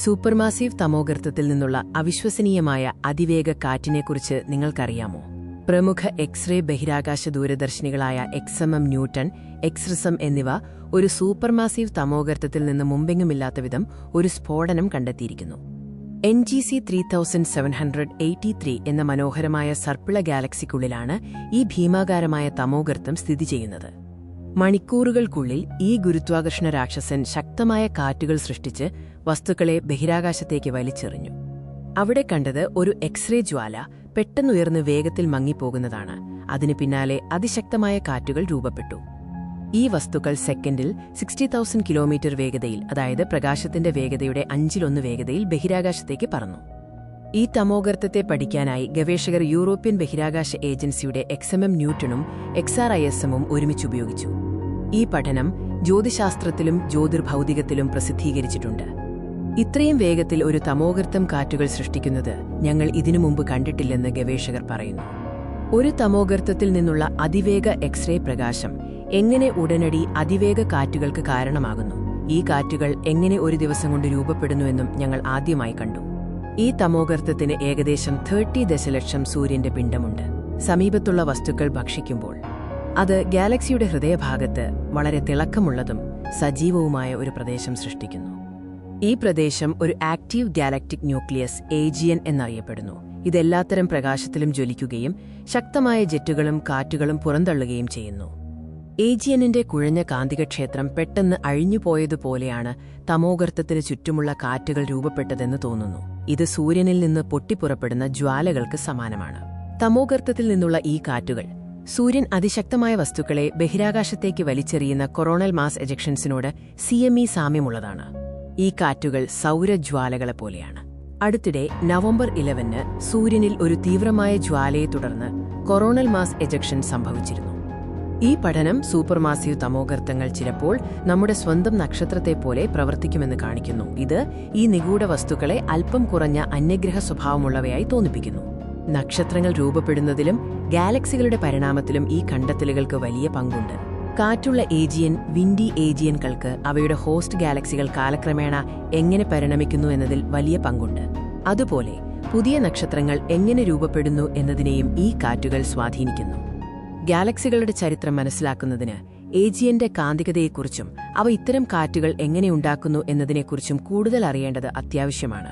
സൂപ്പർമാസീവ് തമോഗർത്തത്തിൽ നിന്നുള്ള അവിശ്വസനീയമായ അതിവേഗ കാറ്റിനെക്കുറിച്ച് നിങ്ങൾക്കറിയാമോ? പ്രമുഖ എക്സ്റേ ബഹിരാകാശ ദൂരദർശിനികളായ എക്സ്എംഎം ന്യൂട്ടൺ, എക്സ്റിസം എന്നിവ ഒരു സൂപ്പർമാസീവ് തമോഗർത്തത്തിൽ നിന്ന് മുമ്പെങ്ങുമില്ലാത്തവിധം ഒരു സ്ഫോടനം കണ്ടെത്തിയിരിക്കുന്നു. NGC 3783 എന്ന മനോഹരമായ സർപ്പിള ഗാലക്സിക്കുള്ളിലാണ് ഈ ഭീമാകാരമായ തമോഗർത്തം സ്ഥിതി ചെയ്യുന്നത്. മണിക്കൂറുകൾക്കുള്ളിൽ ഈ ഗുരുത്വാകർഷണ രാക്ഷസൻ ശക്തമായ കാറ്റുകൾ സൃഷ്ടിച്ച് വസ്തുക്കളെ ബഹിരാകാശത്തേക്ക് വലിച്ചെറിഞ്ഞു. അവിടെ കണ്ടത് ഒരു എക്സ്റേ ജ്വാല പെട്ടെന്നുയർന്ന് വേഗത്തിൽ മങ്ങിപ്പോകുന്നതാണ്. അതിനു പിന്നാലെ അതിശക്തമായ കാറ്റുകൾ രൂപപ്പെട്ടു. ഈ വസ്തുക്കൾ സെക്കൻഡിൽ 60,000 കിലോമീറ്റർ വേഗതയിൽ, അതായത് പ്രകാശത്തിന്റെ വേഗതയുടെ 1/5 വേഗതയിൽ ബഹിരാകാശത്തേക്ക് പറന്നു. ഈ തമോഗർത്തത്തെ പഠിക്കാനായി ഗവേഷകർ യൂറോപ്യൻ ബഹിരാകാശ ഏജൻസിയുടെ എക്സ്എംഎം ന്യൂട്ടണും XRISM-ഉം ഒരുമിച്ചുപയോഗിച്ചു. ഈ പഠനം ജ്യോതിശാസ്ത്രത്തിലും ജ്യോതിർഭൗതികത്തിലും പ്രസിദ്ധീകരിച്ചിട്ടുണ്ട്. ഇത്രയും വേഗത്തിൽ ഒരു തമോഗർത്തം കാറ്റുകൾ സൃഷ്ടിക്കുന്നത് ഞങ്ങൾ ഇതിനു മുമ്പ് കണ്ടിട്ടില്ലെന്ന് ഗവേഷകർ പറയുന്നു. ഒരു തമോഗർത്തത്തിൽ നിന്നുള്ള അതിവേഗ എക്സ്റേ പ്രകാശം എങ്ങനെ ഉടനടി അതിവേഗ കാറ്റുകൾക്ക് കാരണമാകുന്നു, ഈ കാറ്റുകൾ എങ്ങനെ ഒരു ദിവസം കൊണ്ട് രൂപപ്പെടുന്നുവെന്നും ഞങ്ങൾ ആദ്യമായി കണ്ടു. ഈ തമോഗർത്തത്തിന് ഏകദേശം 30 ദശലക്ഷം സൂര്യന്റെ പിണ്ഡമുണ്ട്. സമീപത്തുള്ള വസ്തുക്കൾ ഭക്ഷിക്കുമ്പോൾ അത് ഗാലക്സിയുടെ ഹൃദയഭാഗത്ത് വളരെ തിളക്കമുള്ളതും സജീവവുമായ ഒരു പ്രദേശം സൃഷ്ടിക്കുന്നു. ഈ പ്രദേശം ഒരു ആക്റ്റീവ് ഗാലക്റ്റിക് ന്യൂക്ലിയസ് AGN എന്നറിയപ്പെടുന്നു. ഇതെല്ലാത്തരം പ്രകാശത്തിലും ജ്വലിക്കുകയും ശക്തമായ ജെറ്റുകളും കാറ്റുകളും പുറന്തള്ളുകയും ചെയ്യുന്നു. AGN-ന്റെ കുഴഞ്ഞ കാന്തികക്ഷേത്രം പെട്ടെന്ന് അഴിഞ്ഞുപോയതുപോലെയാണ് തമോഗർത്തത്തിന് ചുറ്റുമുള്ള കാറ്റുകൾ രൂപപ്പെട്ടതെന്ന് തോന്നുന്നു. ഇത് സൂര്യനിൽ നിന്ന് പൊട്ടിപ്പുറപ്പെടുന്ന ജ്വാലകൾക്ക് സമാനമാണ്. തമോഗർത്തത്തിൽ നിന്നുള്ള ഈ കാറ്റുകൾ സൂര്യൻ അതിശക്തമായ വസ്തുക്കളെ ബഹിരാകാശത്തേക്ക് വലിച്ചെറിയുന്ന കൊറോണൽ മാസ് എജക്ഷൻസിനോട് CME സാമ്യമുള്ളതാണ്. ഈ കാറ്റുകൾ സൗരജ്വാലകളെപ്പോലെയാണ്. അടുത്തിടെ നവംബർ 11 സൂര്യനിൽ ഒരു തീവ്രമായ ജ്വാലയെ തുടർന്ന് കൊറോണൽ മാസ് എജക്ഷൻ സംഭവിച്ചിരുന്നു. ഈ പഠനം സൂപ്പർമാസീവ് തമോഗർത്തങ്ങൾ ചിലപ്പോൾ നമ്മുടെ സ്വന്തം നക്ഷത്രത്തെപ്പോലെ പ്രവർത്തിക്കുമെന്ന് കാണിക്കുന്നു. ഇത് ഈ നിഗൂഢ വസ്തുക്കളെ അല്പം കുറഞ്ഞ അന്യഗ്രഹ സ്വഭാവമുള്ളവയായി തോന്നിപ്പിക്കുന്നു. നക്ഷത്രങ്ങൾ രൂപപ്പെടുന്നതിലും ഗാലക്സികളുടെ പരിണാമത്തിലും ഈ കണ്ടെത്തലുകൾക്ക് വലിയ പങ്കുണ്ട്. കാറ്റുള്ള AGN, വിൻഡി AGN-കൾക്ക് അവയുടെ ഹോസ്റ്റ് ഗാലക്സികൾ കാലക്രമേണ എങ്ങനെ പരിണമിക്കുന്നു എന്നതിൽ വലിയ പങ്കുണ്ട്. അതുപോലെ പുതിയ നക്ഷത്രങ്ങൾ എങ്ങനെ രൂപപ്പെടുന്നു എന്നതിനെയും ഈ കാറ്റുകൾ സ്വാധീനിക്കുന്നു. ഗാലക്സികളുടെ ചരിത്രം മനസ്സിലാക്കുന്നതിന് AGN-ന്റെ കാന്തികതയെക്കുറിച്ചും അവ ഇത്തരം കാറ്റുകൾ എങ്ങനെയുണ്ടാക്കുന്നു എന്നതിനെക്കുറിച്ചും കൂടുതൽ അറിയേണ്ടത് അത്യാവശ്യമാണ്.